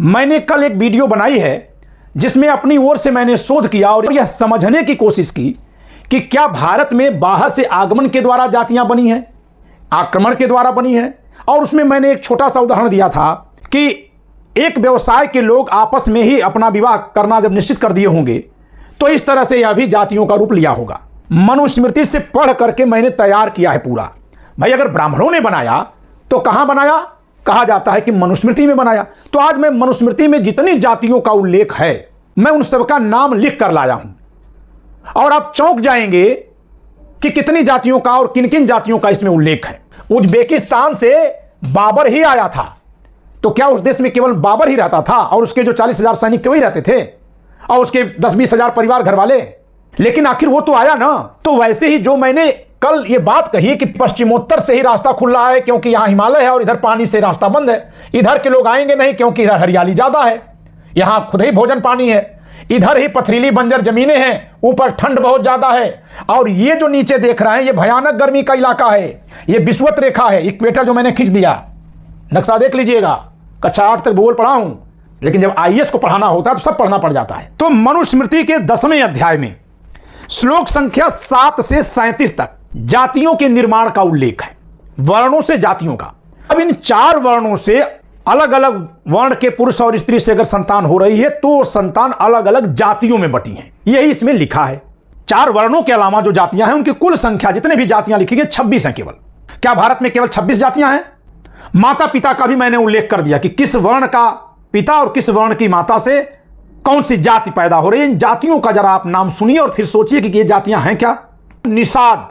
मैंने कल एक वीडियो बनाई है जिसमें अपनी ओर से मैंने शोध किया और यह समझने की कोशिश की कि क्या भारत में बाहर से आगमन के द्वारा जातियां बनी हैं, आक्रमण के द्वारा बनी हैं। और उसमें मैंने एक छोटा सा उदाहरण दिया था कि एक व्यवसाय के लोग आपस में ही अपना विवाह करना जब निश्चित कर दिए होंगे तो इस तरह से यह भी जातियों का रूप लिया होगा। मनुस्मृति से पढ़ करके मैंने तैयार किया है पूरा। भाई अगर ब्राह्मणों ने बनाया तो कहां बनाया? कहा जाता है कि मनुस्मृति में बनाया। तो आज मैं मनुस्मृति में जितनी जातियों का उल्लेख है मैं उन सबका नाम लिख कर लाया हूं और आप चौंक जाएंगे कि कितनी जातियों का और किन किन जातियों का इसमें उल्लेख है। उज्बेकिस्तान से बाबर ही आया था, तो क्या उस देश में केवल बाबर ही रहता था और उसके जो 40,000 सैनिक थे वही रहते थे और उसके 10-20 हजार परिवार घर वाले? लेकिन आखिर वो तो आया ना। तो वैसे ही जो मैंने कल ये बात कही कि पश्चिमोत्तर से ही रास्ता खुल रहा है क्योंकि यहां हिमालय है और इधर पानी से रास्ता बंद है, इधर के लोग आएंगे नहीं क्योंकि इधर हरियाली ज्यादा है, यहां खुद ही भोजन पानी है, इधर ही पथरीली बंजर जमीनें हैं, ऊपर ठंड बहुत ज्यादा है और ये जो नीचे देख रहे हैं ये भयानक गर्मी का इलाका है, ये विषुवत रेखा है। इक्वेटर जो मैंने खींच दिया, नक्शा देख लीजिएगा। कक्षा 8 तक भूगोल पढ़ा हूं, लेकिन जब आईएएस को पढ़ाना होता है तो सब पढ़ना पड़ जाता है। तो मनुस्मृति के 10वें अध्याय में श्लोक संख्या 7 से 37 तक जातियों के निर्माण का उल्लेख है, वर्णों से जातियों का। अब इन 4 वर्णों से अलग अलग वर्ण के पुरुष और स्त्री से अगर संतान हो रही है तो संतान अलग अलग जातियों में बटी है, यही इसमें लिखा है। 4 वर्णों के अलावा जो जातियां हैं उनकी कुल संख्या जितने भी जातियां लिखी गई 26 हैं केवल। क्या भारत में केवल 26 जातियां हैं? माता पिता का भी मैंने उल्लेख कर दिया कि किस वर्ण का पिता और किस वर्ण की माता से कौन सी जाति पैदा हो रही है। इन जातियों का जरा आप नाम सुनिए और फिर सोचिए कि ये जातियां हैं क्या। निषाद,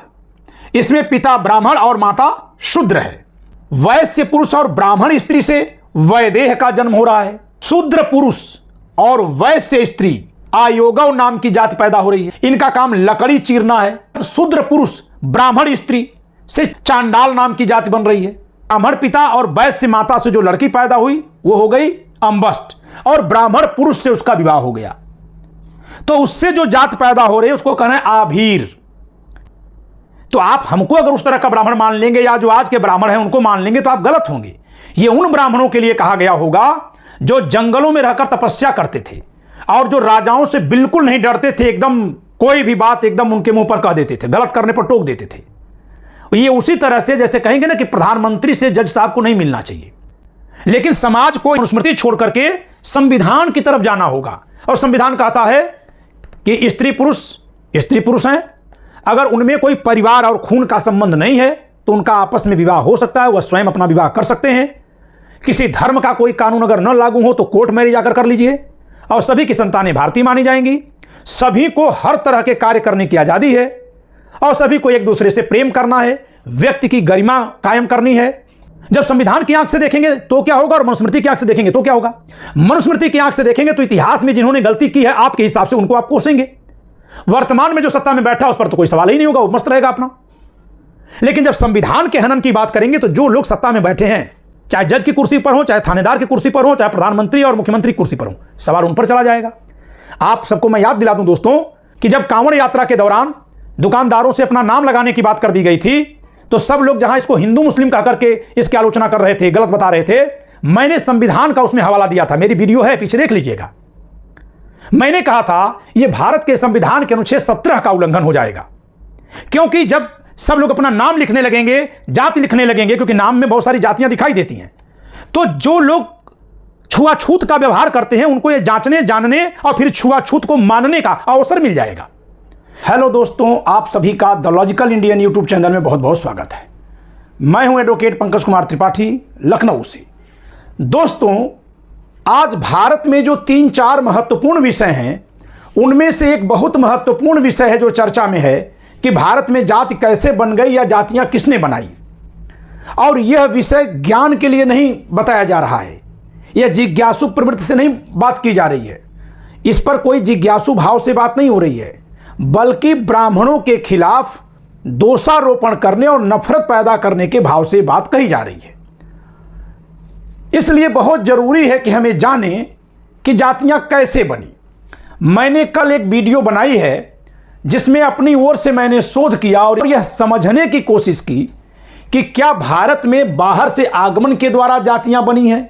इसमें पिता ब्राह्मण और माता शूद्र है। वैश्य पुरुष और ब्राह्मण स्त्री से वैदेह का जन्म हो रहा है। शूद्र पुरुष और वैश्य स्त्री आयोगव नाम की जाति पैदा हो रही है, इनका काम लकड़ी चीरना है। शूद्र पुरुष ब्राह्मण स्त्री से चांडाल नाम की जाति बन रही है। ब्राह्मण पिता और वैश्य माता से जो लड़की पैदा हुई वो हो गई अंबस्ट और ब्राह्मण पुरुष से उसका विवाह हो गया, तो उससे जो जात पैदा हो रही है उसको कहना है आभीर। तो आप हमको अगर उस तरह का ब्राह्मण मान लेंगे या जो आज के ब्राह्मण हैं उनको मान लेंगे तो आप गलत होंगे। ये उन ब्राह्मणों के लिए कहा गया होगा जो जंगलों में रहकर तपस्या करते थे और जो राजाओं से बिल्कुल नहीं डरते थे, एकदम कोई भी बात एकदम उनके मुंह पर कह देते थे, गलत करने पर टोक देते थे। ये उसी तरह से जैसे कहेंगे ना कि प्रधानमंत्री से जज साहब को नहीं मिलना चाहिए, लेकिन समाज को मनुस्मृति छोड़ करके संविधान की तरफ जाना होगा। और संविधान कहता है कि स्त्री पुरुष हैं, अगर उनमें कोई परिवार और खून का संबंध नहीं है तो उनका आपस में विवाह हो सकता है, वह स्वयं अपना विवाह कर सकते हैं। किसी धर्म का कोई कानून अगर न लागू हो तो कोर्ट मैरिज जाकर कर लीजिए और सभी की संतानें भारतीय मानी जाएंगी। सभी को हर तरह के कार्य करने की आजादी है और सभी को एक दूसरे से प्रेम करना है, व्यक्ति की गरिमा कायम करनी है। जब संविधान की आंख से देखेंगे तो क्या होगा और मनुस्मृति की आंख से देखेंगे तो क्या होगा? मनुस्मृति की आंख से देखेंगे तो इतिहास में जिन्होंने गलती की है आपके हिसाब से उनको आप कोसेंगे। वर्तमान में जो सत्ता में बैठा उस पर तो कोई सवाल ही नहीं होगा, वो मस्त रहेगा अपना। लेकिन जब संविधान के हनन की बात करेंगे तो जो लोग सत्ता में बैठे हैं, चाहे जज की कुर्सी पर हो, चाहे थानेदार की कुर्सी पर हो, चाहे प्रधानमंत्री और मुख्यमंत्री की कुर्सी पर हो, सवाल उन पर चला जाएगा। आप सबको मैं याद दिला दूं दोस्तों कि जब कांवड़ यात्रा के दौरान दुकानदारों से अपना नाम लगाने की बात कर दी गई थी तो सब लोग जहां इसको हिंदू मुस्लिम कह करके इसकी आलोचना कर रहे थे, गलत बता रहे थे, मैंने संविधान का उसमें हवाला दिया था। मेरी वीडियो है, पीछे देख लीजिएगा। मैंने कहा था यह भारत के संविधान के अनुच्छेद 17 का उल्लंघन हो जाएगा, क्योंकि जब सब लोग अपना नाम लिखने लगेंगे, जाति लिखने लगेंगे, क्योंकि नाम में बहुत सारी जातियां दिखाई देती हैं, तो जो लोग छुआछूत का व्यवहार करते हैं उनको यह जांचने, जानने और फिर छुआछूत को मानने का अवसर मिल जाएगा। हेलो दोस्तों, आप सभी का the logical Indian YouTube channel में बहुत बहुत स्वागत है। मैं हूं एडवोकेट पंकज कुमार त्रिपाठी, लखनऊ से। दोस्तों, आज भारत में जो 3-4 महत्वपूर्ण विषय हैं उनमें से एक बहुत महत्वपूर्ण विषय है जो चर्चा में है कि भारत में जाति कैसे बन गई या जातियां किसने बनाई। और यह विषय ज्ञान के लिए नहीं बताया जा रहा है, यह जिज्ञासु प्रवृत्ति से नहीं बात की जा रही है, इस पर कोई जिज्ञासु भाव से बात नहीं हो रही है, बल्कि ब्राह्मणों के खिलाफ दोषारोपण करने और नफरत पैदा करने के भाव से बात कही जा रही है। इसलिए बहुत जरूरी है कि हमें जानें कि जातियां कैसे बनी। मैंने कल एक वीडियो बनाई है जिसमें अपनी ओर से मैंने शोध किया और यह समझने की कोशिश की कि क्या भारत में बाहर से आगमन के द्वारा जातियां बनी हैं,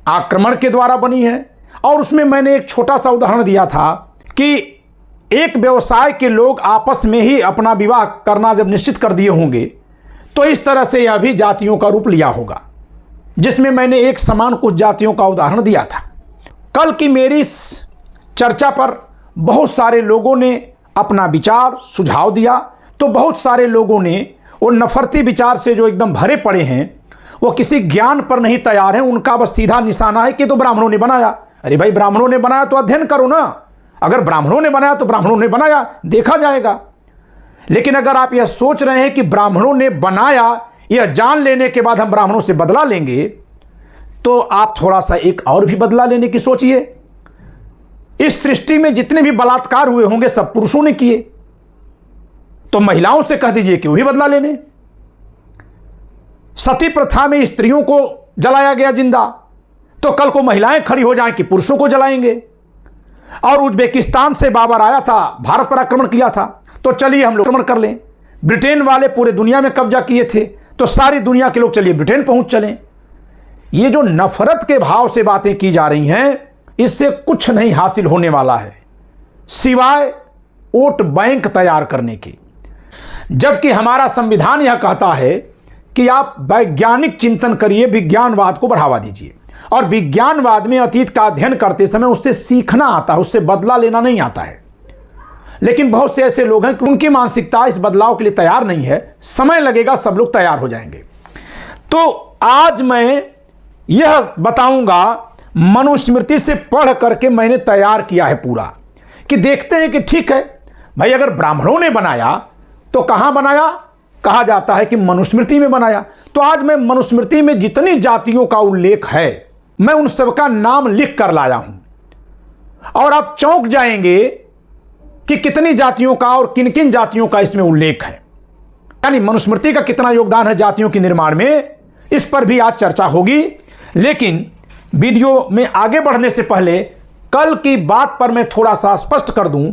आक्रमण के द्वारा बनी है। और उसमें मैंने एक छोटा सा उदाहरण दिया था कि एक व्यवसाय के लोग आपस में ही अपना विवाह करना जब निश्चित कर दिए होंगे तो इस तरह से यह भी जातियों का रूप लिया होगा, जिसमें मैंने एक समान कुछ जातियों का उदाहरण दिया था। कल की मेरी इस चर्चा पर बहुत सारे लोगों ने अपना विचार सुझाव दिया, तो बहुत सारे लोगों ने वो नफरती विचार से जो एकदम भरे पड़े हैं, वो किसी ज्ञान पर नहीं तैयार हैं। उनका बस सीधा निशाना है कि तो ब्राह्मणों ने बनाया। अरे भाई, ब्राह्मणों ने बनाया तो अध्ययन करो ना। अगर ब्राह्मणों ने बनाया तो ब्राह्मणों ने बनाया, देखा जाएगा। लेकिन अगर आप यह सोच रहे हैं कि ब्राह्मणों ने बनाया, यह जान लेने के बाद हम ब्राह्मणों से बदला लेंगे, तो आप थोड़ा सा एक और भी बदला लेने की सोचिए। इस सृष्टि में जितने भी बलात्कार हुए होंगे सब पुरुषों ने किए, तो महिलाओं से कह दीजिए कि वही बदला लेने। सती प्रथा में स्त्रियों को जलाया गया जिंदा, तो कल को महिलाएं खड़ी हो जाएं कि पुरुषों को जलाएंगे। और उज्बेकिस्तान से बाबर आया था, भारत पर आक्रमण किया था, तो चलिए हम लोग आक्रमण कर लें। ब्रिटेन वाले पूरे दुनिया में कब्जा किए थे, तो सारी दुनिया के लोग चलिए ब्रिटेन पहुंच चलें। ये जो नफरत के भाव से बातें की जा रही हैं, इससे कुछ नहीं हासिल होने वाला है सिवाय वोट बैंक तैयार करने की। जबकि हमारा संविधान यह कहता है कि आप वैज्ञानिक चिंतन करिए, विज्ञानवाद को बढ़ावा दीजिए। और विज्ञानवाद में अतीत का अध्ययन करते समय उससे सीखना आता है, उससे बदला लेना नहीं आता है। लेकिन बहुत से ऐसे लोग हैं कि उनकी मानसिकता इस बदलाव के लिए तैयार नहीं है। समय लगेगा, सब लोग तैयार हो जाएंगे। तो आज मैं यह बताऊंगा, मनुस्मृति से पढ़ करके मैंने तैयार किया है पूरा, कि देखते हैं कि ठीक है भाई, अगर ब्राह्मणों ने बनाया तो कहां बनाया? कहा जाता है कि मनुस्मृति में बनाया। तो आज मैं मनुस्मृति में जितनी जातियों का उल्लेख है, मैं उन सबका नाम लिख कर लाया हूं। और आप चौंक जाएंगे कि कितनी जातियों का और किन किन जातियों का इसमें उल्लेख है, यानी मनुस्मृति का कितना योगदान है जातियों के निर्माण में, इस पर भी आज चर्चा होगी। लेकिन वीडियो में आगे बढ़ने से पहले कल की बात पर मैं थोड़ा सा स्पष्ट कर दूं।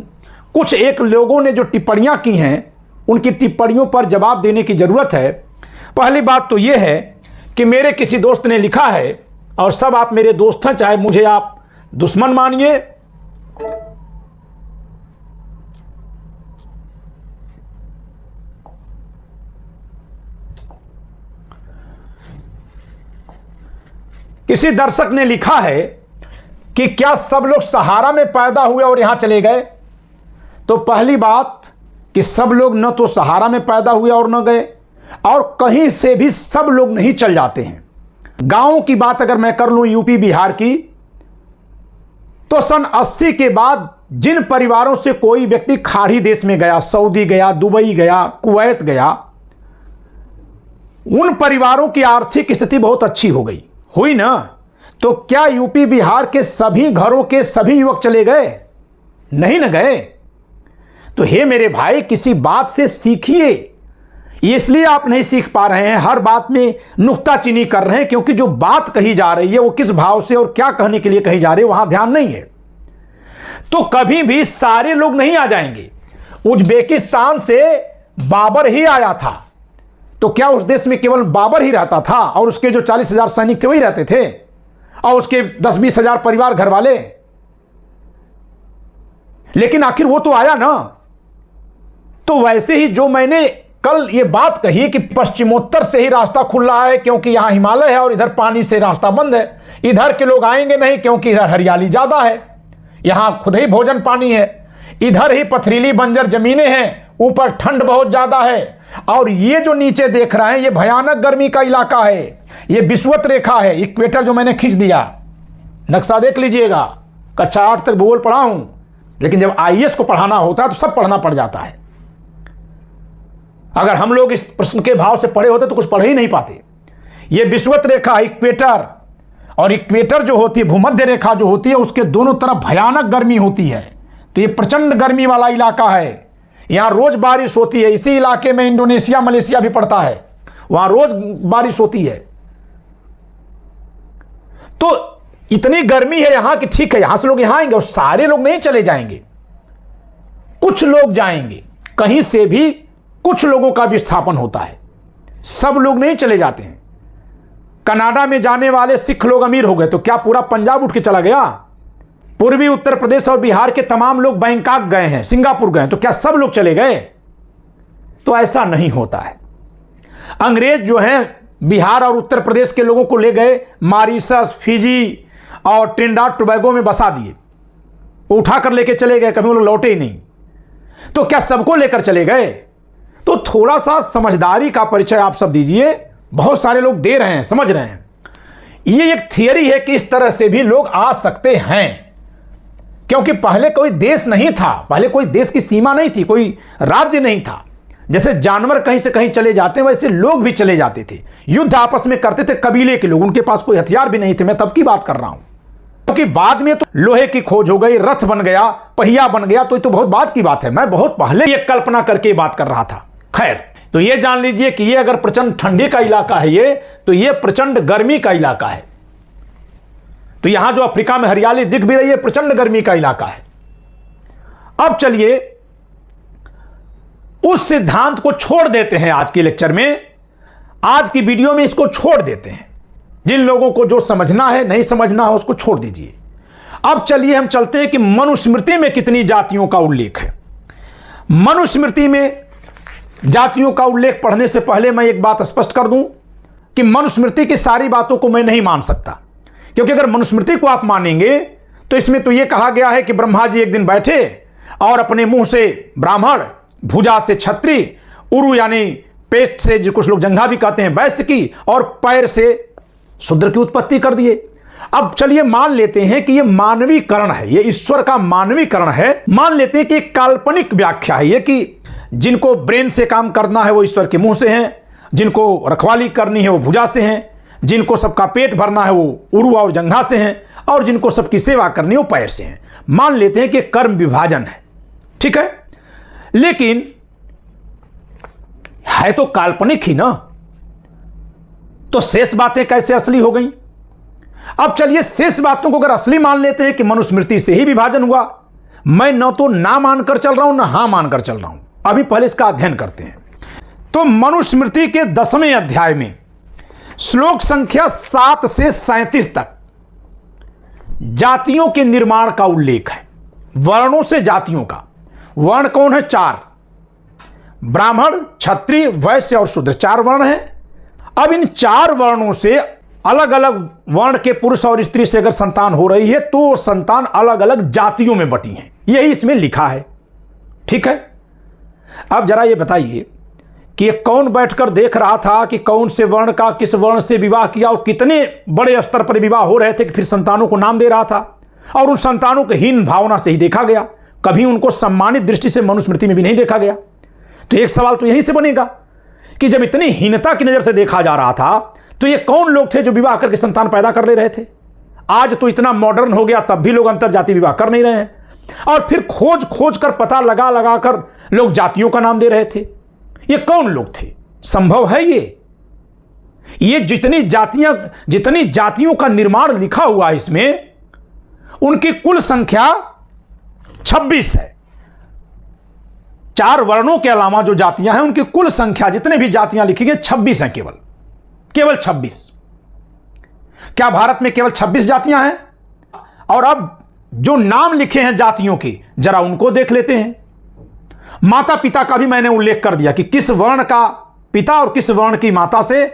कुछ एक लोगों ने जो टिप्पणियां की हैं, उनकी टिप्पणियों पर जवाब देने की जरूरत है। पहली बात तो यह है कि मेरे किसी दोस्त ने लिखा है, और सब आप मेरे दोस्त हैं, चाहे मुझे आप दुश्मन मानिए, किसी दर्शक ने लिखा है कि क्या सब लोग सहारा में पैदा हुए और यहां चले गए? तो पहली बात कि सब लोग न तो सहारा में पैदा हुए और न गए, और कहीं से भी सब लोग नहीं चल जाते हैं। गांवों की बात अगर मैं कर लूं यूपी बिहार की, तो सन 80 के बाद जिन परिवारों से कोई व्यक्ति खाड़ी देश में गया, सऊदी गया, दुबई गया, कुवैत गया, उन परिवारों की आर्थिक स्थिति बहुत अच्छी हो गई, हुई ना? तो क्या यूपी बिहार के सभी घरों के सभी युवक चले गए? नहीं न गए। तो हे मेरे भाई, किसी बात से सीखिए। इसलिए आप नहीं सीख पा रहे हैं, हर बात में नुक्ताचीनी कर रहे हैं, क्योंकि जो बात कही जा रही है वो किस भाव से और क्या कहने के लिए कही जा रही है वहां ध्यान नहीं है। तो कभी भी सारे लोग नहीं आ जाएंगे। उज्बेकिस्तान से बाबर ही आया था, तो क्या उस देश में केवल बाबर ही रहता था और उसके जो 40,000 सैनिक थे वही रहते थे, और उसके 10-20 हजार परिवार घर वाले? लेकिन आखिर वो तो आया ना। तो वैसे ही जो मैंने कल ये बात कही कि पश्चिमोत्तर से ही रास्ता खुल रहा है, क्योंकि यहां हिमालय है और इधर पानी से रास्ता बंद है, इधर के लोग आएंगे नहीं क्योंकि इधर हरियाली ज्यादा है, यहां खुद ही भोजन पानी है, इधर ही पथरीली बंजर जमीनें हैं, ऊपर ठंड बहुत ज्यादा है, और ये जो नीचे देख रहे हैं ये भयानक गर्मी का इलाका है, ये विषुवत रेखा है, इक्वेटर जो मैंने खींच दिया, नक्शा देख लीजिएगा। कक्षा 8 तक भूगोल पढ़ा हूं, लेकिन जब आईएएस को पढ़ाना होता है तो सब पढ़ना पड़ जाता है। अगर हम लोग इस प्रश्न के भाव से पढ़े होते तो कुछ पढ़ ही नहीं पाते। ये विषुवत रेखा, इक्वेटर, और इक्वेटर जो होती है, भूमध्य रेखा जो होती है, उसके दोनों तरफ भयानक गर्मी होती है। तो ये प्रचंड गर्मी वाला इलाका है, यहां रोज बारिश होती है। इसी इलाके में इंडोनेशिया, मलेशिया भी पड़ता है, वहां रोज बारिश होती है। तो इतनी गर्मी है यहां कि ठीक है, यहां से लोग यहां आएंगे और सारे लोग नहीं चले जाएंगे, कुछ लोग जाएंगे। कहीं से भी कुछ लोगों का विस्थापन होता है, सब लोग नहीं चले जाते हैं। कनाडा में जाने वाले सिख लोग अमीर हो गए तो क्या पूरा पंजाब उठ के चला गया? पूर्वी उत्तर प्रदेश और बिहार के तमाम लोग बैंकॉक गए हैं, सिंगापुर गए हैं, तो क्या सब लोग चले गए? तो ऐसा नहीं होता है। अंग्रेज जो है बिहार और उत्तर प्रदेश के लोगों को ले गए मॉरिशस, फिजी और ट्रिनिडाद टोबैगो में बसा दिए, उठा कर लेके चले गए, कभी वो लोग लौटे ही नहीं। तो क्या सबको लेकर चले गए? तो थोड़ा सा समझदारी का परिचय आप सब दीजिए। बहुत सारे लोग दे रहे हैं, समझ रहे हैं। ये एक थियरी है कि इस तरह से भी लोग आ सकते हैं, क्योंकि पहले कोई देश नहीं था, पहले कोई देश की सीमा नहीं थी, कोई राज्य नहीं था। जैसे जानवर कहीं से कहीं चले जाते हैं वैसे लोग भी चले जाते थे, युद्ध आपस में करते थे कबीले के लोग, उनके पास कोई हथियार भी नहीं थे। मैं तब की बात कर रहा हूं, क्योंकि बाद में तो लोहे की खोज हो गई, रथ बन गया, पहिया बन गया, तो ये तो बहुत बात की बात है। मैं बहुत पहले ये कल्पना करके बात कर रहा था। खैर, तो ये जान लीजिए कि ये अगर प्रचंड ठंडी का इलाका है ये, तो ये प्रचंड गर्मी का इलाका है। तो यहां जो अफ्रीका में हरियाली दिख भी रही है, प्रचंड गर्मी का इलाका है। अब चलिए उस सिद्धांत को छोड़ देते हैं आज के लेक्चर में, आज की वीडियो में इसको छोड़ देते हैं। जिन लोगों को जो समझना है, नहीं समझना है, उसको छोड़ दीजिए। अब चलिए हम चलते हैं कि मनुस्मृति में कितनी जातियों का उल्लेख है। मनुस्मृति में जातियों का उल्लेख पढ़ने से पहले मैं एक बात स्पष्ट कर दूं कि मनुस्मृति की सारी बातों को मैं नहीं मान सकता, क्योंकि अगर मनुस्मृति को आप मानेंगे तो इसमें तो यह कहा गया है कि ब्रह्मा जी एक दिन बैठे और अपने मुंह से ब्राह्मण, भुजा से क्षत्रिय, उरु यानी पेट से जो कुछ लोग जंघा भी कहते हैं वैश्य की, और पैर से शूद्र की उत्पत्ति कर दिए। अब चलिए मान लेते हैं कि यह मानवीकरण है, यह ईश्वर का मानवीकरण है। मान लेते हैं कि एक काल्पनिक व्याख्या है ये, कि जिनको ब्रेन से काम करना है वो ईश्वर के मुंह से हैं, जिनको रखवाली करनी है वो भुजा से हैं, जिनको सबका पेट भरना है वो उरु और जंघा से हैं, और जिनको सबकी सेवा करनी है वो पैर से हैं। मान लेते हैं कि कर्म विभाजन है, ठीक है, लेकिन है तो काल्पनिक ही ना, तो शेष बातें कैसे असली हो गई? अब चलिए शेष बातों को अगर असली मान लेते हैं कि मनुस्मृति से ही विभाजन हुआ, मैं न तो ना मानकर चल रहा हूं, ना हां मानकर चल रहा हूं। अभी पहले इसका अध्ययन करते हैं। तो मनुस्मृति के 10वें अध्याय में श्लोक संख्या 7 से 37 तक जातियों के निर्माण का उल्लेख है, वर्णों से जातियों का। वर्ण कौन है? 4, ब्राह्मण, क्षत्रिय, वैश्य और शूद्र, 4 वर्ण हैं। अब इन 4 वर्णों से अलग अलग वर्ण के पुरुष और स्त्री से अगर संतान हो रही है तो संतान अलग अलग जातियों में बटी है, यही इसमें लिखा है, ठीक है। अब जरा ये बताइए कि कौन बैठकर देख रहा था कि कौन से वर्ण का किस वर्ण से विवाह किया और कितने बड़े स्तर पर विवाह हो रहे थे, कि फिर संतानों को नाम दे रहा था, और उन संतानों को हीन भावना से ही देखा गया, कभी उनको सम्मानित दृष्टि से मनुस्मृति में भी नहीं देखा गया। तो एक सवाल तो यहीं से बनेगा कि जब इतनी हीनता की नजर से देखा जा रहा था तो ये कौन लोग थे जो विवाह करके संतान पैदा कर ले रहे थे? आज तो इतना मॉडर्न हो गया, तब भी लोग अंतरजातीय विवाह कर नहीं रहे हैं, और फिर खोज खोज कर पता लगा लगा कर लोग जातियों का नाम दे रहे थे। ये कौन लोग थे? संभव है ये जितनी जातियों का निर्माण लिखा हुआ है इसमें, उनकी कुल संख्या 26 है। 4 वर्णों के अलावा जो जातियां हैं उनकी कुल संख्या, जितने भी जातियां लिखी गई 26 हैं, केवल 26। क्या भारत में केवल 26 जातियां हैं? और अब जो नाम लिखे हैं जातियों के, जरा उनको देख लेते हैं। माता पिता का भी मैंने उल्लेख कर दिया कि किस वर्ण का पिता और किस वर्ण की माता से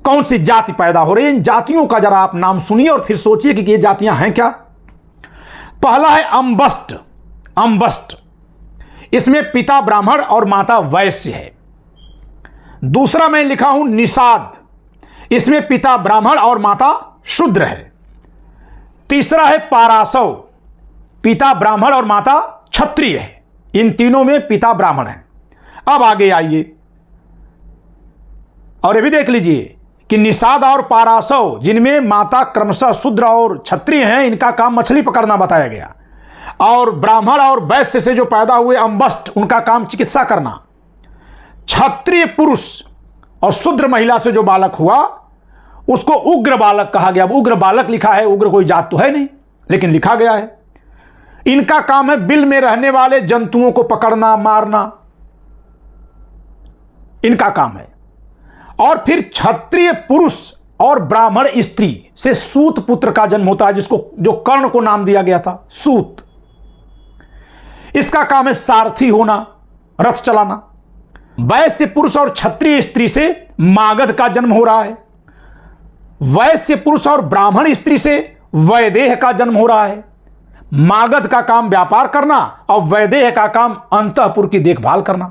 कौन सी जाति पैदा हो रही है। इन जातियों का जरा आप नाम सुनिए और फिर सोचिए कि ये जातियां हैं क्या। पहला है अंबस्ट। अंबस्ट, इसमें पिता ब्राह्मण और माता वैश्य है। दूसरा मैं लिखा हूं निषाद, इसमें पिता ब्राह्मण और माता शूद्र है। तीसरा है पारासव, पिता ब्राह्मण और माता क्षत्रिय है। इन तीनों में पिता ब्राह्मण है। अब आगे आइए और ये भी देख लीजिए कि निषाद और पारासव, जिनमें माता क्रमशः शूद्र और क्षत्रिय हैं, इनका काम मछली पकड़ना बताया गया। और ब्राह्मण और वैश्य से जो पैदा हुए अंबस्ट, उनका काम चिकित्सा करना। क्षत्रिय पुरुष और शूद्र महिला से जो बालक हुआ उसको उग्र बालक कहा गया। अब उग्र बालक लिखा है, उग्र कोई जात तो है नहीं, लेकिन लिखा गया है। इनका काम है बिल में रहने वाले जंतुओं को पकड़ना, मारना, इनका काम है। और फिर क्षत्रिय पुरुष और ब्राह्मण स्त्री से सूत पुत्र का जन्म होता है, जिसको जो कर्ण को नाम दिया गया था सूत। इसका काम है सारथी होना, रथ चलाना। वैश्य पुरुष और क्षत्रिय स्त्री से मागध का जन्म हो रहा है। वैश्य पुरुष और ब्राह्मण स्त्री से वैदेह का जन्म हो रहा है। मागध का काम व्यापार करना और वैदेह का काम अंतःपुर की देखभाल करना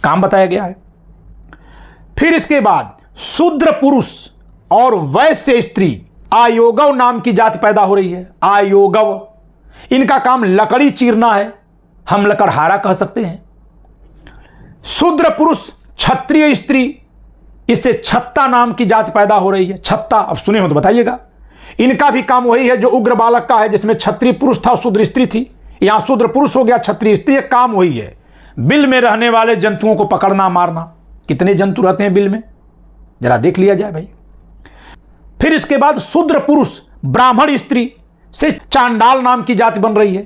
काम बताया गया है। फिर इसके बाद शूद्र पुरुष और वैश्य स्त्री आयोगव नाम की जाति पैदा हो रही है। आयोगव, इनका काम लकड़ी चीरना है, हम लकड़हारा कह सकते हैं। शूद्र पुरुष क्षत्रिय स्त्री, इससे छत्ता नाम की जाति पैदा हो रही है। छत्ता अब सुने हो तो बताइएगा। इनका भी काम वही है जो उग्र बालक का है, जिसमें क्षत्रिय पुरुष था शूद्र स्त्री थी, यहां शूद्र पुरुष हो गया क्षत्रिय स्त्री। काम वही है, बिल में रहने वाले जंतुओं को पकड़ना मारना। कितने जंतु रहते हैं बिल में, जरा देख लिया जाए भाई। फिर इसके बाद शूद्र पुरुष ब्राह्मण स्त्री से चांडाल नाम की जाति बन रही है।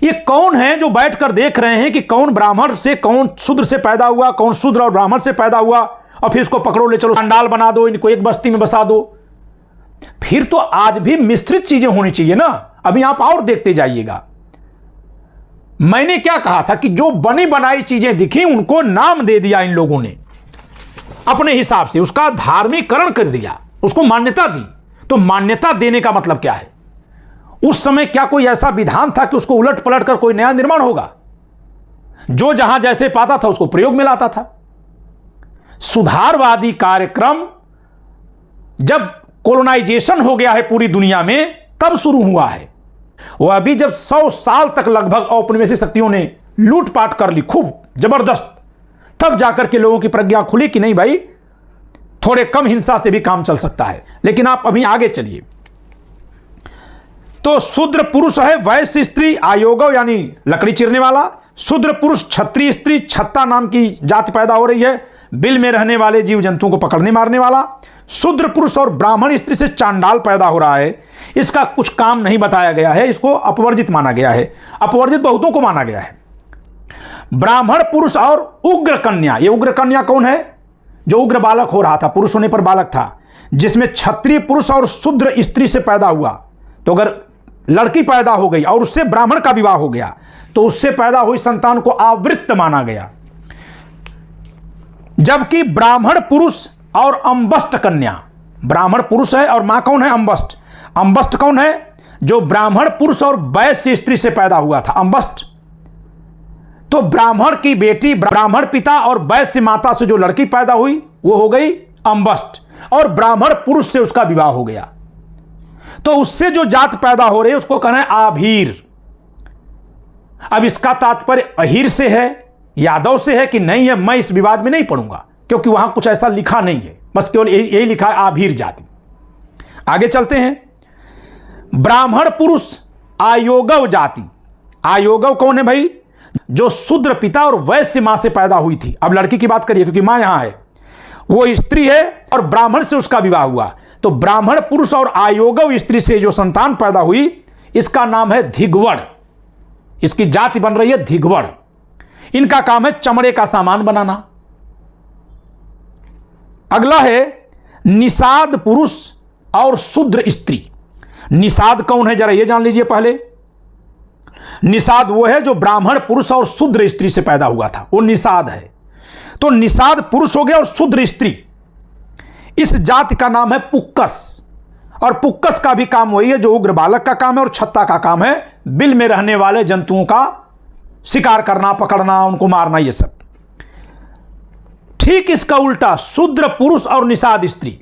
ये कौन है जो बैठकर देख रहे हैं कि कौन ब्राह्मण से कौन शूद्र से पैदा हुआ, कौन शूद्र और ब्राह्मण से पैदा हुआ, और फिर इसको पकड़ो ले चलो चांडाल बना दो, इनको एक बस्ती में बसा दो। फिर तो आज भी मिश्रित चीजें होनी चाहिए ना। अभी आप और देखते जाइएगा। मैंने क्या कहा था कि जो बनी बनाई चीजें दिखी उनको नाम दे दिया इन लोगों ने अपने हिसाब से, उसका धार्मिकरण कर दिया, उसको मान्यता दी। तो मान्यता देने का मतलब क्या है? उस समय क्या कोई ऐसा विधान था कि उसको उलट पलट कर कोई नया निर्माण होगा? जो जहां जैसे पाता था उसको प्रयोग में लाता था। सुधारवादी कार्यक्रम जब कोलोनाइजेशन हो गया है पूरी दुनिया में, तब शुरू हुआ है। वह अभी जब 100 साल तक लगभग औपनिवेशिक शक्तियों ने लूटपाट कर ली खूब जबरदस्त, तब जाकर के लोगों की प्रज्ञा खुली कि नहीं भाई, थोड़े कम हिंसा से भी काम चल सकता है। लेकिन आप अभी आगे चलिए। तो शूद्र पुरुष है वैश्य स्त्री आयोगव यानी लकड़ी चीरने वाला। शूद्र पुरुष क्षत्रिय स्त्री छत्ता नाम की जाति पैदा हो रही है, बिल में रहने वाले जीव जंतुओं को पकड़ने मारने वाला। शूद्र पुरुष और ब्राह्मण स्त्री से चांडाल पैदा हो रहा है। इसका कुछ काम नहीं बताया गया है, इसको अपवर्जित माना गया है। अपवर्जित बहुतों को माना गया है। ब्राह्मण पुरुष और उग्र कन्या, ये उग्र कन्या कौन है? जो उग्र बालक हो रहा था, पुरुष होने पर बालक था, जिसमें क्षत्रिय पुरुष और शूद्र स्त्री से पैदा हुआ। तो अगर लड़की पैदा हो गई और उससे ब्राह्मण का विवाह हो गया तो उससे पैदा हुई संतान को आवृत्त माना गया। जबकि ब्राह्मण पुरुष और अंबस्ट कन्या, ब्राह्मण पुरुष है और मां कौन है? अंबस्ट। अंबस्ट कौन है? जो ब्राह्मण पुरुष और वैश्य स्त्री से पैदा हुआ था, अंबस्ट। तो ब्राह्मण की बेटी ब्राह्मण पिता और वैश्य माता से जो लड़की पैदा हुई वो हो गई अंबस्ट, और ब्राह्मण पुरुष से उसका विवाह हो गया। तो उससे जो जात पैदा हो रही है उसको कहना है आभीर। अब इसका तात्पर्य अहीर से है, यादव से है कि नहीं है, मैं इस विवाद में नहीं पढ़ूंगा, क्योंकि वहां कुछ ऐसा लिखा नहीं है, बस केवल यही लिखा है आभीर जाति। आगे चलते हैं। ब्राह्मण पुरुष आयोगव जाति। आयोगव कौन है भाई? जो शूद्र पिता और वैश्य मां से पैदा हुई थी। अब लड़की की बात करिए क्योंकि मां यहां है, वो स्त्री है और ब्राह्मण से उसका विवाह हुआ। तो ब्राह्मण पुरुष और आयोगव स्त्री से जो संतान पैदा हुई इसका नाम है धिगवड़। इसकी जाति बन रही है धिगवड़। इनका काम है चमड़े का सामान बनाना। अगला है निषाद पुरुष और शूद्र स्त्री। निषाद कौन है जरा ये जान लीजिए पहले। निषाद वो है जो ब्राह्मण पुरुष और शूद्र स्त्री से पैदा हुआ था, वो निषाद है। तो निषाद पुरुष हो गया और शूद्र स्त्री। इस जाति का नाम है पुक्कस, और पुक्कस का भी काम वही है जो उग्र बालक का काम है, और छत्ता का काम है बिल में रहने वाले जंतुओं का शिकार करना, पकड़ना, उनको मारना, ये सब। ठीक इसका उल्टा शूद्र पुरुष और निषाद स्त्री।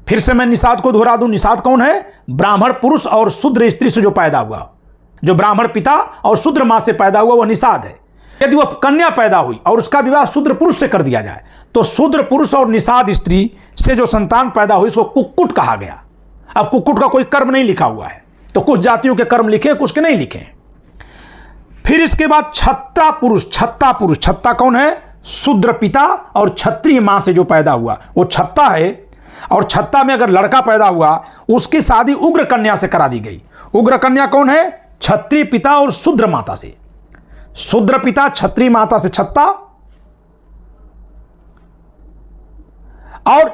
फिर से मैं निषाद को दोहरा दूं। निषाद कौन है? ब्राह्मण पुरुष और शूद्र स्त्री से जो पैदा हुआ, जो ब्राह्मण पिता और शूद्र मां से पैदा हुआ, वह निषाद है। यदि वह कन्या पैदा हुई और उसका विवाह शूद्र पुरुष से कर दिया जाए तो शूद्र पुरुष और निषाद स्त्री से जो संतान पैदा हुई उसको कुक्कुट कहा गया। अब कुक्कुट का कोई कर्म नहीं लिखा हुआ है, तो कुछ जातियों के कर्म लिखे, कुछ के नहीं लिखे। फिर इसके बाद छत्ता पुरुष। छत्ता पुरुष, छत्ता कौन है? शूद्र पिता और क्षत्रिय मां से जो पैदा हुआ वो छत्ता है। और छत्ता में अगर लड़का पैदा हुआ उसकी शादी उग्र कन्या से करा दी गई। उग्र कन्या कौन है? क्षत्रिय पिता और शूद्र माता से। शूद्र पिता क्षत्रिय माता से छत्ता, और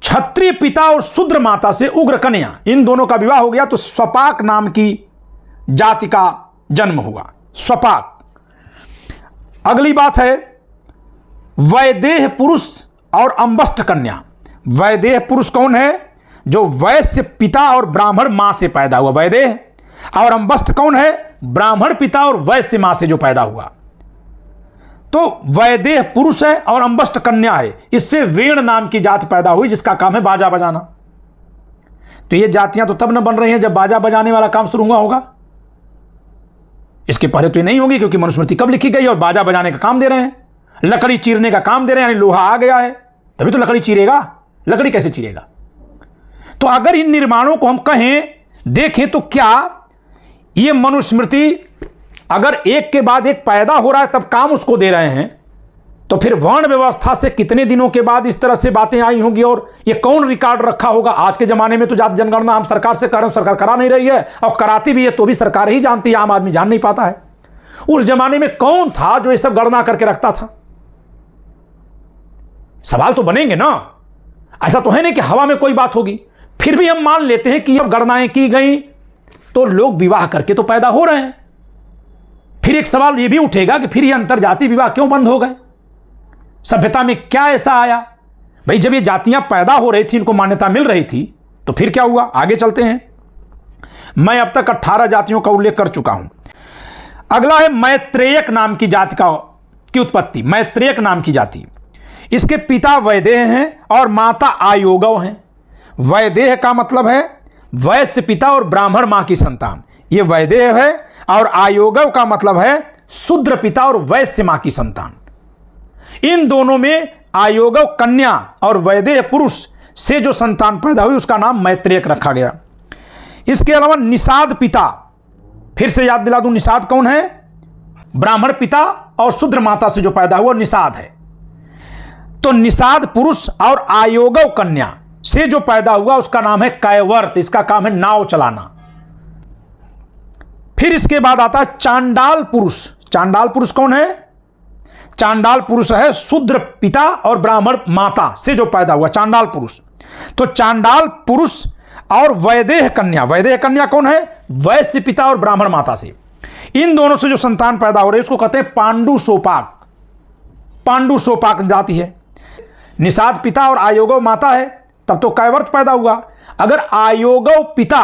क्षत्रिय पिता और शूद्र माता से उग्र कन्या, इन दोनों का विवाह हो गया तो स्वपाक नाम की जाति का जन्म हुआ, स्वपाक। अगली बात है वैदेह पुरुष और अंबष्ट कन्या। वैदेह पुरुष कौन है? जो वैश्य पिता और ब्राह्मण मां से पैदा हुआ, वैदेह। और अंबष्ट कौन है? ब्राह्मण पिता और वैश्य मां से जो पैदा हुआ। तो वैदेह पुरुष है और अंबष्ट कन्या है, इससे वेण नाम की जाति पैदा हुई जिसका काम है बाजा बजाना। तो ये जातियां तो तब न बन रही हैं जब बाजा बजाने वाला काम शुरू हुआ होगा। इसके पहले तो ये नहीं होंगी, क्योंकि मनुस्मृति कब लिखी गई और बाजा बजाने का काम दे रहे हैं, लकड़ी चीरने का काम दे रहे हैं, यानी लोहा आ गया है तभी तो लकड़ी चीरेगा, लकड़ी कैसे चीरेगा। तो अगर इन निर्माणों को हम कहें देखें तो क्या ये मनुस्मृति अगर एक के बाद एक पैदा हो रहा है तब काम उसको दे रहे हैं, तो फिर वर्ण व्यवस्था से कितने दिनों के बाद इस तरह से बातें आई होंगी और ये कौन रिकॉर्ड रखा होगा। आज के जमाने में तो जाति जनगणना हम सरकार से कर रहे हैं, सरकार करा नहीं रही है, और कराती भी है तो भी सरकार ही जानती है, आम आदमी जान नहीं पाता है। उस जमाने में कौन था जो ये सब गणना करके रखता था? सवाल तो बनेंगे ना। ऐसा तो है नहीं कि हवा में कोई बात होगी। फिर भी हम मान लेते हैं कि जब गणनाएं की गई तो लोग विवाह करके तो पैदा हो रहे हैं। फिर एक सवाल यह भी उठेगा कि फिर ये अंतरजातीय विवाह क्यों बंद हो गए? सभ्यता में क्या ऐसा आया? भाई जब ये जातियां पैदा हो रही थी, इनको मान्यता मिल रही थी, तो फिर क्या हुआ? आगे चलते हैं। मैं अब तक 18 जातियों का उल्लेख कर चुका हूं। अगला है मैत्रेयक नाम की जाति की उत्पत्ति। मैत्रेयक नाम की जाति, इसके पिता वैदेह हैं और माता आयोगव हैं। वैदेह का मतलब है वैश्य पिता और ब्राह्मण मां की संतान, ये वैदेह है। और आयोगव का मतलब है शूद्र पिता और वैश्य मां की संतान। इन दोनों में आयोगव कन्या और वैदेह पुरुष से जो संतान पैदा हुई उसका नाम मैत्रेयक रखा गया। इसके अलावा निषाद पिता, फिर से याद दिला दूं, निषाद कौन है? ब्राह्मण पिता और शूद्र माता से जो पैदा हुआ निषाद है। तो निषाद पुरुष और आयोगव कन्या से जो पैदा हुआ उसका नाम है कैवर्त, इसका काम है नाव चलाना। फिर इसके बाद आता है चांडाल पुरुष। चांडाल पुरुष कौन है? चांडाल पुरुष है शूद्र पिता और ब्राह्मण माता से जो पैदा हुआ, चांडाल पुरुष। तो चांडाल पुरुष और वैदेह कन्या, वैदेह कन्या कौन है? वैश्य पिता और ब्राह्मण माता से। इन दोनों से जो संतान पैदा हो रही है उसको कहते हैं पांडु सोपाक। पांडु सोपाक जाति है। निषाद पिता और आयोगव माता है, तब तो कैवर्त पैदा हुआ। अगर आयोगव पिता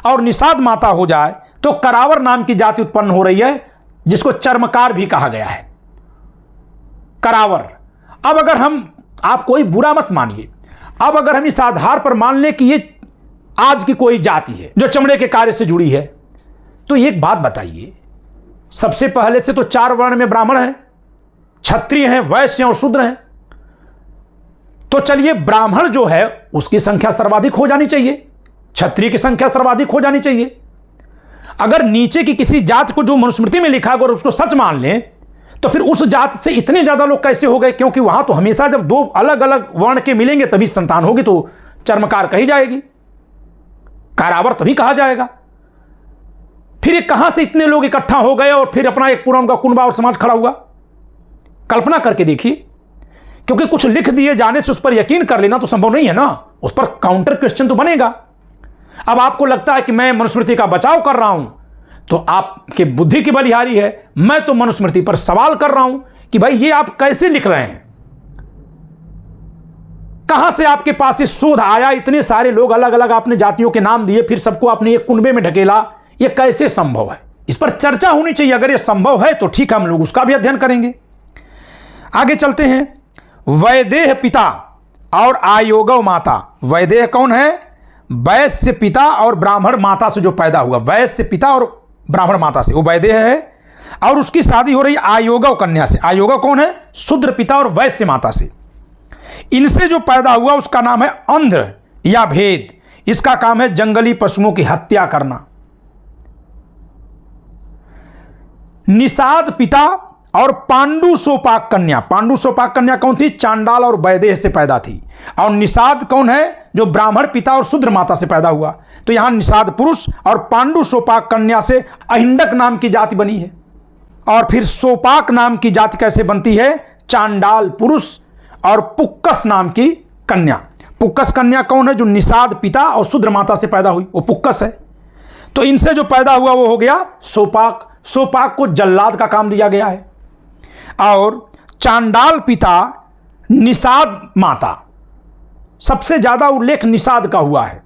और निषाद माता हो जाए तो करावर नाम की जाति उत्पन्न हो रही है, जिसको चर्मकार भी कहा गया है, करावर। अब अगर हम, आप कोई बुरा मत मानिए, अब अगर हम इस आधार पर मान लें कि ये आज की कोई जाति है जो चमड़े के कार्य से जुड़ी है, तो एक बात बताइए, सबसे पहले से तो 4 वर्ण में ब्राह्मण है, क्षत्रिय हैं, वैश्य और शूद्र हैं। तो चलिए ब्राह्मण जो है उसकी संख्या सर्वाधिक हो जानी चाहिए, क्षत्रिय की संख्या सर्वाधिक हो जानी चाहिए। अगर नीचे की किसी जात को जो मनुस्मृति में लिखा गया उसको सच मान लें तो फिर उस जात से इतने ज्यादा लोग कैसे हो गए? क्योंकि वहां तो हमेशा जब 2 अलग अलग वर्ण के मिलेंगे तभी संतान होगी, तो चर्मकार कही जाएगी, कारावर तभी कहा जाएगा। फिर ये कहां से इतने लोग इकट्ठा हो गए और फिर अपना एक पूरा उनका कुनबा और समाज खड़ा हुआ? कल्पना करके देखिए, क्योंकि कुछ लिख दिए जाने से उस पर यकीन कर लेना तो संभव नहीं है ना, उस पर काउंटर क्वेश्चन तो बनेगा। अब आपको लगता है कि मैं मनुस्मृति का बचाव कर रहा हूं, तो आपके बुद्धि की बलिहारी है। मैं तो मनुस्मृति पर सवाल कर रहा हूं कि भाई ये आप कैसे लिख रहे हैं, कहां से आपके पास ये शोध आया? इतने सारे लोग अलग अलग आपने जातियों के नाम दिए, फिर सबको आपने एक कुनबे में ढकेला, ये कैसे संभव है? इस पर चर्चा होनी चाहिए। अगर ये संभव है तो ठीक है, हम लोग उसका भी अध्ययन करेंगे। आगे चलते हैं। वैदेह पिता और आयोगव माता। वैदेह कौन है? वैश्य पिता और ब्राह्मण माता से जो पैदा हुआ, वैश्य पिता और ब्राह्मण माता से, वो वैदेह है। और उसकी शादी हो रही है आयोगव कन्या से। आयोगव कौन है? शूद्र पिता और वैश्य माता से। इनसे जो पैदा हुआ उसका नाम है अंध्र या भेद। इसका काम है जंगली पशुओं की हत्या करना। निषाद पिता और पांडु सोपाक कन्या। पांडु सोपाक कन्या कौन थी? चांडाल और वैदेह से पैदा थी। और निषाद कौन है? जो ब्राह्मण पिता और शूद्र माता से पैदा हुआ। तो यहां निषाद पुरुष और पांडु सोपाक कन्या से अहिंडक नाम की जाति बनी है। और फिर सोपाक नाम की जाति कैसे बनती है? चांडाल पुरुष और पुक्कस नाम की कन्या। पुक्कस कन्या कौन है? जो निषाद पिता और शूद्र माता से पैदा हुई, वो पुक्कस है। तो इनसे जो पैदा हुआ वो हो गया सोपाक। सोपाक को जल्लाद का काम दिया गया है। और चांडाल पिता, निषाद माता, सबसे ज्यादा उल्लेख निषाद का हुआ है।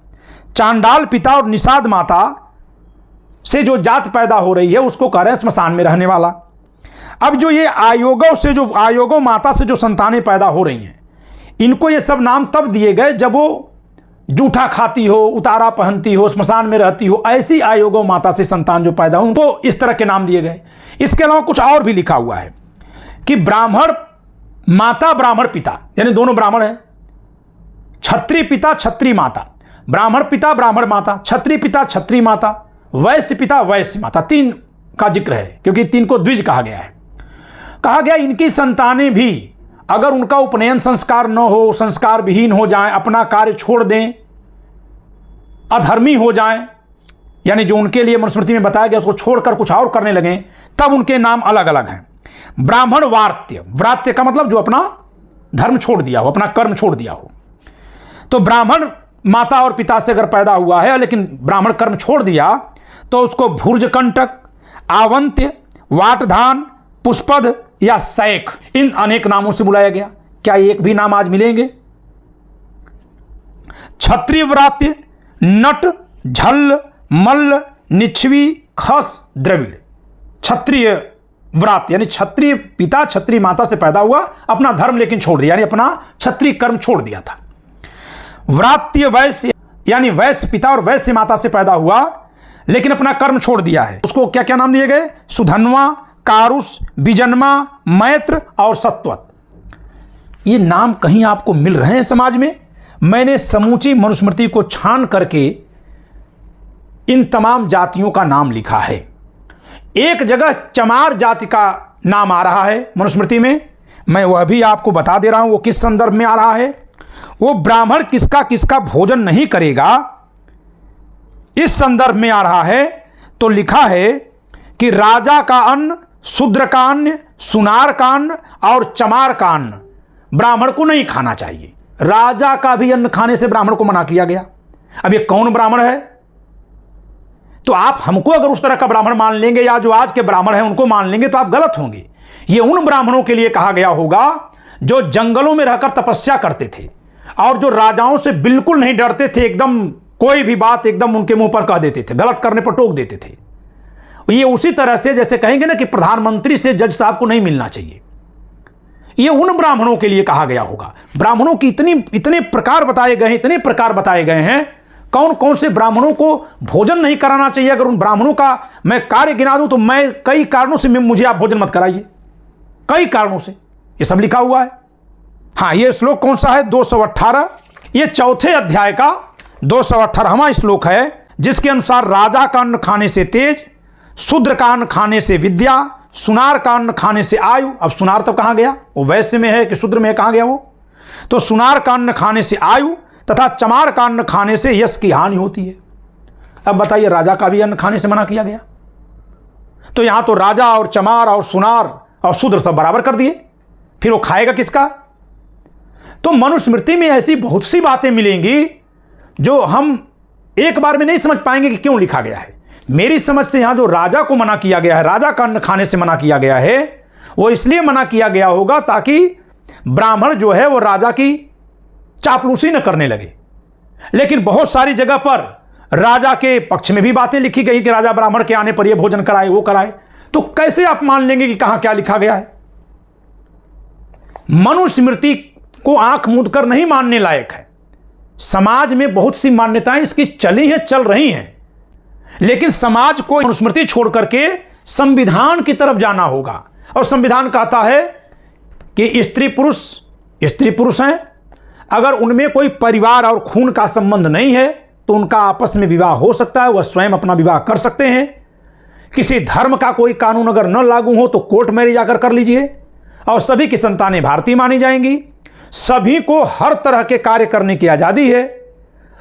चांडाल पिता और निषाद माता से जो जात पैदा हो रही है उसको कह रहे हैं स्मशान में रहने वाला। अब जो ये आयोगों माता से जो संतानें पैदा हो रही हैं, इनको ये सब नाम तब दिए गए जब वो जूठा खाती हो, उतारा पहनती हो, श्मशान में रहती हो, ऐसी आयोगों माता से संतान जो पैदा हो उनको इस तरह के नाम दिए गए। इसके अलावा कुछ और भी लिखा हुआ है कि ब्राह्मण माता ब्राह्मण पिता, यानी दोनों ब्राह्मण हैं, क्षत्रिय पिता क्षत्रिय माता, ब्राह्मण पिता ब्राह्मण माता, क्षत्रिय पिता क्षत्रिय माता, वैश्य पिता वैश्य माता, तीन का जिक्र है क्योंकि तीन को द्विज कहा गया है। कहा गया इनकी संतानें भी अगर उनका उपनयन संस्कार न हो, संस्कार विहीन हो जाएं, अपना कार्य छोड़ दें, अधर्मी हो जाएं, यानी जो उनके लिए मनुस्मृति में बताया गया उसको छोड़कर कुछ और करने लगें, तब उनके नाम अलग अलग हैं। ब्राह्मण वार्त्य, व्रात्य का मतलब जो अपना धर्म छोड़ दिया हो, अपना कर्म छोड़ दिया हो। तो ब्राह्मण माता और पिता से अगर पैदा हुआ है लेकिन ब्राह्मण कर्म छोड़ दिया तो उसको भुर्जकंटक, आवंत्य, वाटधान, पुष्पद या सैख, इन अनेक नामों से बुलाया गया। क्या एक भी नाम आज मिलेंगे? क्षत्रिय व्रात्य, नट, झल्ल, मल्ल, निच्छवी, खस, द्रविड़। क्षत्रिय व्रात्य यानी क्षत्रिय पिता क्षत्रिय माता से पैदा हुआ, अपना धर्म लेकिन छोड़ दिया, यानी अपना क्षत्रिय कर्म छोड़ दिया था। व्रात्य वैश्य यानी वैश्य पिता और वैश्य माता से पैदा हुआ लेकिन अपना कर्म छोड़ दिया है, उसको क्या क्या नाम दिए गए? सुधन्वा, कारुस, बिजन्मा, मैत्र और सत्वत। ये नाम कहीं आपको मिल रहे हैं समाज में? मैंने समूची मनुस्मृति को छान करके इन तमाम जातियों का नाम लिखा है। एक जगह चमार जाति का नाम आ रहा है मनुस्मृति में, मैं वह भी आपको बता दे रहा हूं वो किस संदर्भ में आ रहा है। वो ब्राह्मण किसका किसका भोजन नहीं करेगा, इस संदर्भ में आ रहा है। तो लिखा है कि राजा का अन्न, शूद्र का अन्न, सुनार का अन्न और चमार का अन्न ब्राह्मण को नहीं खाना चाहिए। राजा का भी अन्न खाने से ब्राह्मण को मना किया गया। अब ये कौन ब्राह्मण है? तो आप हमको अगर उस तरह का ब्राह्मण मान लेंगे या जो आज के ब्राह्मण हैं उनको मान लेंगे तो आप गलत होंगे। ये उन ब्राह्मणों के लिए कहा गया होगा जो जंगलों में रहकर तपस्या करते थे और जो राजाओं से बिल्कुल नहीं डरते थे, एकदम कोई भी बात एकदम उनके मुंह पर कह देते थे, गलत करने पर टोक देते थे। ये उसी तरह से जैसे कहेंगे ना कि प्रधानमंत्री से जज साहब को नहीं मिलना चाहिए, ये उन ब्राह्मणों के लिए कहा गया होगा। ब्राह्मणों की इतने प्रकार बताए गए हैं, इतने प्रकार बताए गए हैं, कौन कौन से ब्राह्मणों को भोजन नहीं कराना चाहिए। अगर उन ब्राह्मणों का मैं कार्य गिना दूं तो मैं कई कारणों से मुझे आप भोजन मत कराइए, कई कारणों से, ये सब लिखा हुआ है। हाँ, ये श्लोक कौन सा है? 218, ये चौथे अध्याय का 218वां श्लोक है, जिसके अनुसार राजा का अन्न खाने से तेज, शूद्र का अन्न खाने से विद्या, सुनार का अन्न खाने से आयु। अब सुनार तब कहां गया? वो वैश्य में है कि शूद्र में है, कहां गया वो? तो सुनार का अन्न खाने से आयु तथा चमार का अन्न खाने से यश की हानि होती है। अब बताइए, राजा का भी अन्न खाने से मना किया गया, तो यहां तो राजा और चमार और सुनार और शूद्र सब बराबर कर दिए, फिर वो खाएगा किसका? तो मनुस्मृति में ऐसी बहुत सी बातें मिलेंगी जो हम एक बार में नहीं समझ पाएंगे कि क्यों लिखा गया है। मेरी समझ से यहां जो राजा को मना किया गया है, राजा का अन्न खाने से मना किया गया है, वो इसलिए मना किया गया होगा ताकि ब्राह्मण जो है वो राजा की चापलूसी न करने लगे। लेकिन बहुत सारी जगह पर राजा के पक्ष में भी बातें लिखी गई कि राजा ब्राह्मण के आने पर यह भोजन कराए, वो कराए। तो कैसे आप मान लेंगे कि कहां क्या लिखा गया है? मनुस्मृति को आंख मूंद कर नहीं मानने लायक है। समाज में बहुत सी मान्यताएं इसकी चली हैं, चल रही हैं, लेकिन समाज को मनुस्मृति छोड़ करके संविधान की तरफ जाना होगा। और संविधान कहता है कि स्त्री पुरुष हैं, अगर उनमें कोई परिवार और खून का संबंध नहीं है तो उनका आपस में विवाह हो सकता है, वह स्वयं अपना विवाह कर सकते हैं। किसी धर्म का कोई कानून अगर न लागू हो तो कोर्ट मैरिज जाकर कर लीजिए, और सभी की संतानें भारतीय मानी जाएंगी। सभी को हर तरह के कार्य करने की आज़ादी है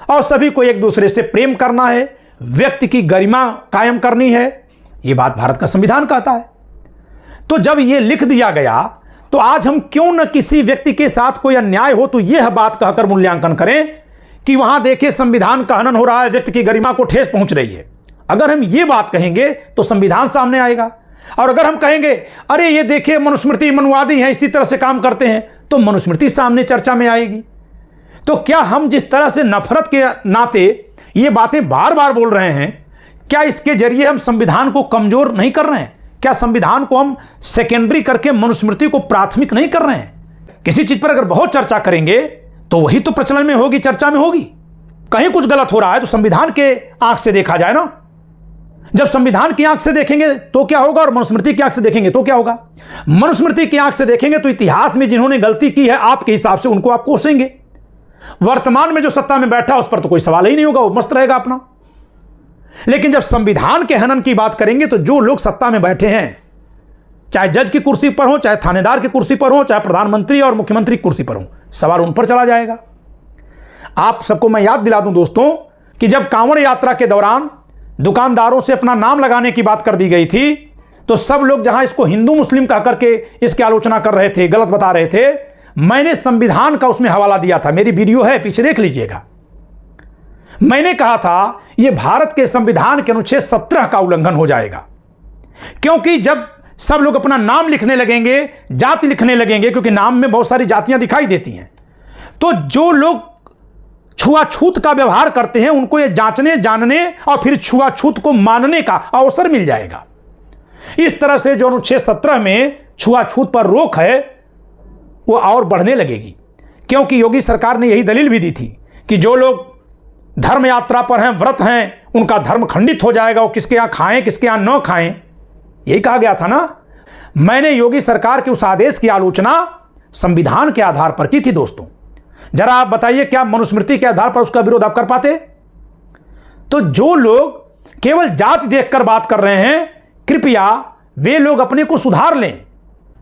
और सभी को एक दूसरे से प्रेम करना है, व्यक्ति की गरिमा कायम करनी है। ये बात भारत का संविधान कहता है। तो जब ये लिख दिया गया तो आज हम क्यों न किसी व्यक्ति के साथ कोई अन्याय हो तो यह बात कहकर मूल्यांकन करें कि वहां देखिए संविधान का हनन हो रहा है, व्यक्ति की गरिमा को ठेस पहुंच रही है। अगर हम ये बात कहेंगे तो संविधान सामने आएगा, और अगर हम कहेंगे अरे ये देखिए मनुस्मृति मनुवादी हैं, इसी तरह से काम करते हैं, तो मनुस्मृति सामने चर्चा में आएगी। तो क्या हम जिस तरह से नफरत के नाते ये बातें बार बार बोल रहे हैं, क्या इसके जरिए हम संविधान को कमजोर नहीं कर रहे हैं? क्या संविधान को हम सेकेंडरी करके मनुस्मृति को प्राथमिक नहीं कर रहे हैं? किसी चीज पर अगर बहुत चर्चा करेंगे तो वही तो प्रचलन में होगी, चर्चा में होगी। कहीं कुछ गलत हो रहा है तो संविधान के आंख से देखा जाए ना। जब संविधान की आंख से देखेंगे तो क्या होगा, और मनुस्मृति की आंख से देखेंगे तो क्या होगा? मनुस्मृति की आंख से देखेंगे तो इतिहास में जिन्होंने गलती की है आपके हिसाब से उनको आप कोसेंगे। वर्तमान में जो सत्ता में बैठा उस पर तो कोई सवाल ही नहीं होगा, वो मस्त रहेगा अपना। लेकिन जब संविधान के हनन की बात करेंगे तो जो लोग सत्ता में बैठे हैं, चाहे जज की कुर्सी पर हो, चाहे थानेदार की कुर्सी पर हो, चाहे प्रधानमंत्री और मुख्यमंत्री की कुर्सी पर हो, सवाल उन पर चला जाएगा। आप सबको मैं याद दिला दूं दोस्तों कि जब कांवड़ यात्रा के दौरान दुकानदारों से अपना नाम लगाने की बात कर दी गई थी तो सब लोग जहां इसको हिंदू मुस्लिम कह करके इसकी आलोचना कर रहे थे, गलत बता रहे थे, मैंने संविधान का उसमें हवाला दिया था। मेरी वीडियो है, पीछे देख लीजिएगा। मैंने कहा था यह भारत के संविधान के अनुच्छेद 17 का उल्लंघन हो जाएगा, क्योंकि जब सब लोग अपना नाम लिखने लगेंगे, जाति लिखने लगेंगे, क्योंकि नाम में बहुत सारी जातियां दिखाई देती हैं, तो जो लोग छुआछूत का व्यवहार करते हैं उनको यह जांचने, जानने और फिर छुआछूत को मानने का अवसर मिल जाएगा। इस तरह से जो अनुच्छेद 17 में छुआछूत पर रोक है वो और बढ़ने लगेगी, क्योंकि योगी सरकार ने यही दलील भी दी थी कि जो लोग धर्म यात्रा पर हैं, व्रत हैं, उनका धर्म खंडित हो जाएगा, वो किसके यहां खाएं किसके यहां न खाएं, यही कहा गया था ना। मैंने योगी सरकार के उस आदेश की आलोचना संविधान के आधार पर की थी। दोस्तों जरा आप बताइए क्या मनुस्मृति के आधार पर उसका विरोध आप कर पाते? तो जो लोग केवल जाति देखकर बात कर रहे हैं, कृपया वे लोग अपने को सुधार लें।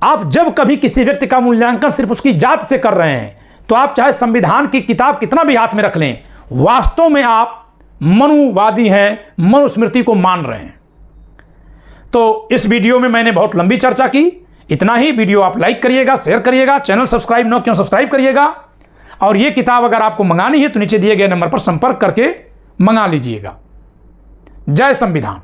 आप जब कभी किसी व्यक्ति का मूल्यांकन सिर्फ उसकी जाति से कर रहे हैं तो आप चाहे संविधान की किताब कितना भी हाथ में रख लें, वास्तव में आप मनुवादी हैं, मनुस्मृति को मान रहे हैं। तो इस वीडियो में मैंने बहुत लंबी चर्चा की, इतना ही। वीडियो आप लाइक करिएगा, शेयर करिएगा, चैनल सब्सक्राइब न क्यों सब्सक्राइब करिएगा, और ये किताब अगर आपको मंगानी है तो नीचे दिए गए नंबर पर संपर्क करके मंगा लीजिएगा। जय संविधान।